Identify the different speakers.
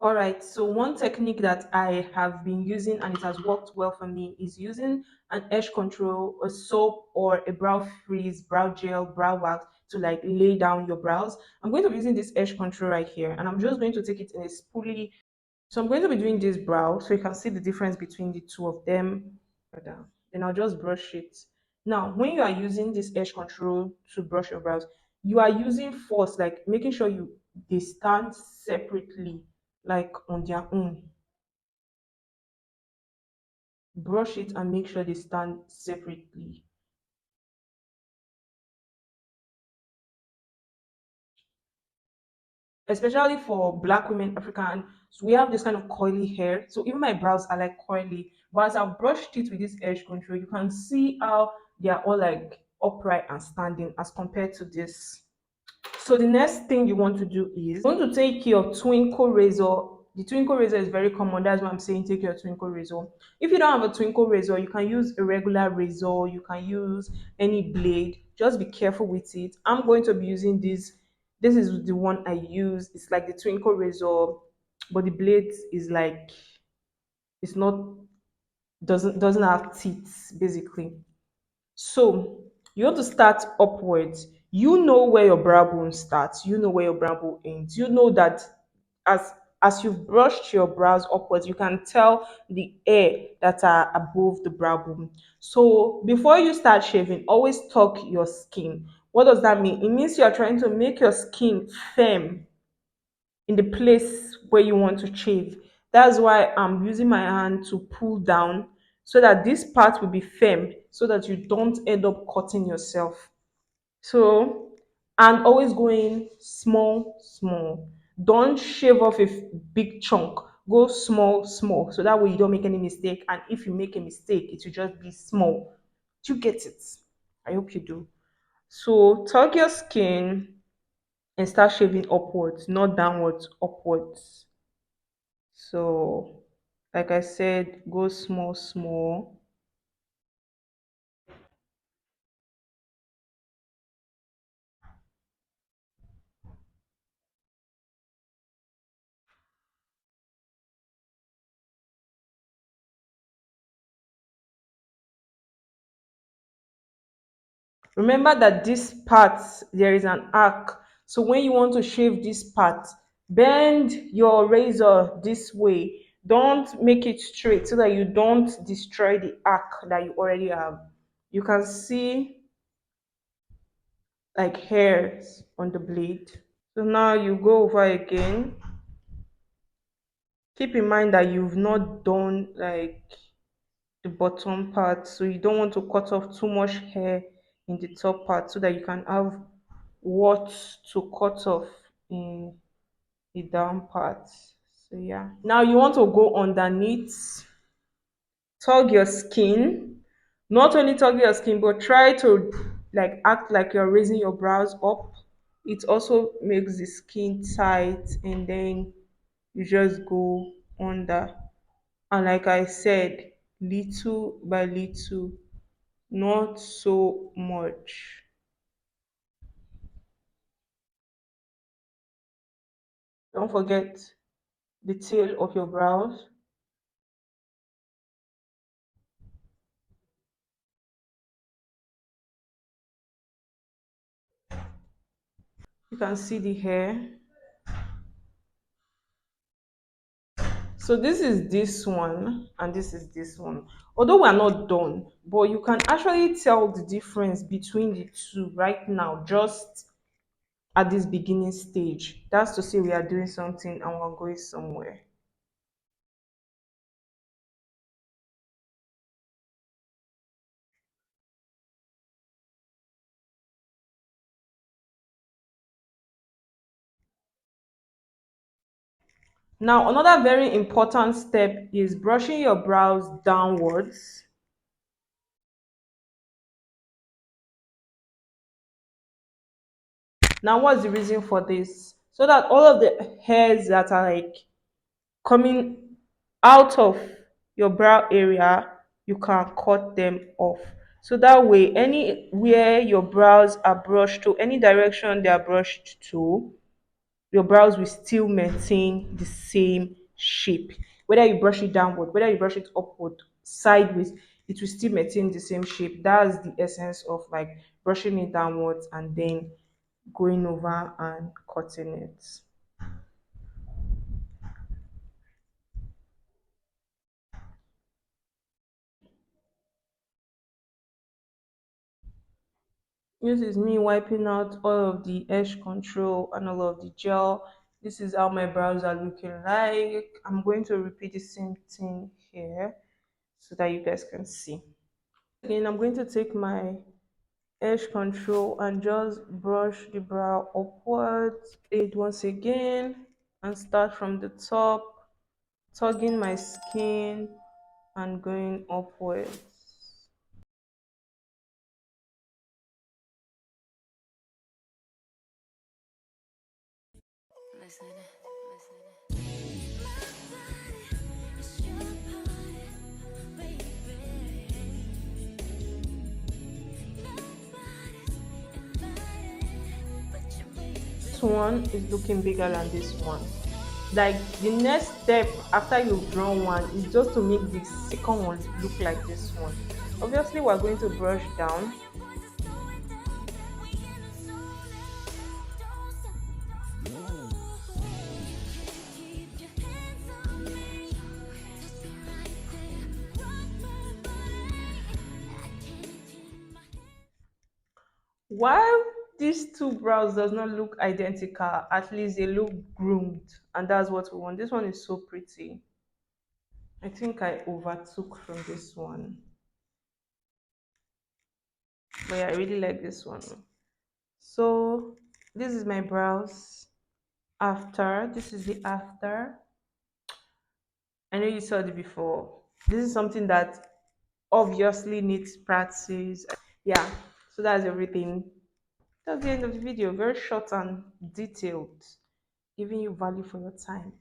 Speaker 1: All right, so one technique that I have been using and it has worked well for me is using an edge control, a soap, or a brow freeze, brow gel, brow wax to like lay down your brows. I'm going to be using this edge control right here, and I'm just going to take it in a spoolie. So I'm going to be doing this brow so you can see the difference between the two of them. Then I'll just brush it. Now, when you are using this edge control to brush your brows, you are using force, like making sure they stand separately, like on their own. Brush it and make sure they stand separately. Especially for black women, African, so we have this kind of coily hair. So even my brows are like coily. But as I've brushed it with this edge control, you can see how they are all like upright and standing as compared to this. So the next thing you want to do is you want to take your twinkle razor. The twinkle razor is very common. That's why I'm saying take your twinkle razor. If you don't have a twinkle razor, you can use a regular razor. You can use any blade. Just be careful with it. I'm going to be using this. This is the one I use. It's like the twinkle razor, but the blade is like it's not doesn't have teeth basically. So you want to start upwards. You know where your brow bone starts. You know where your brow bone ends. You know that as as you've brushed your brows upwards, you can tell the hair that are above the brow bone. So before you start shaving, always tuck your skin. What does that mean? It means you are trying to make your skin firm in the place where you want to shave. That's why I'm using my hand to pull down so that this part will be firm so that you don't end up cutting yourself. So, and always going small, small. Don't shave off a big chunk. Go small, small. So that way you don't make any mistake. And if you make a mistake, it will just be small. Do you get it? I hope you do. So, tug your skin and start shaving upwards, not downwards, upwards. So, like I said, go small, small. Remember that this part, there is an arc. So when you want to shave this part, bend your razor this way. Don't make it straight so that you don't destroy the arc that you already have. You can see like hairs on the blade. So now you go over again. Keep in mind that you've not done like the bottom part, so you don't want to cut off too much hair in the top part so that you can have what to cut off in the down part. So yeah, now you want to go underneath, tug your skin. Not only tug your skin, but try to like act like you're raising your brows up. It also makes the skin tight, and then you just go under. And like I said, little by little, not so much. Don't forget the tail of your brows. You can see the hair. So this is this one and this is this one. Although we're not done, but you can actually tell the difference between the two right now, just at this beginning stage. That's to say we are doing something and we're going somewhere. Now, another very important step is brushing your brows downwards. Now, what's the reason for this? So that all of the hairs that are like coming out of your brow area, you can cut them off. So that way, anywhere your brows are brushed to, any direction they are brushed to, your brows will still maintain the same shape. Whether you brush it downward, whether you brush it upward, sideways, it will still maintain the same shape. That's the essence of like brushing it downwards and then going over and cutting it. This is me wiping out all of the edge control and all of the gel. This is how my brows are looking like. I'm going to repeat the same thing here so that you guys can see. Again, I'm going to take my edge control and just brush the brow upwards. It once again and start from the top, tugging my skin and going upwards. This one is looking bigger than this one. Like the next step after you've drawn one is just to make the second one look like this one. Obviously, we're going to brush down. While these two brows does not look identical, at least they look groomed, and that's what we want. This one is so pretty. I think I overtook from this one, but yeah, I really like this one. So this is my brows after. This is the after. I know you saw it before. This is something that obviously needs practice. Yeah, so that's everything. That's the end of the video. Very short and detailed, giving you value for your time.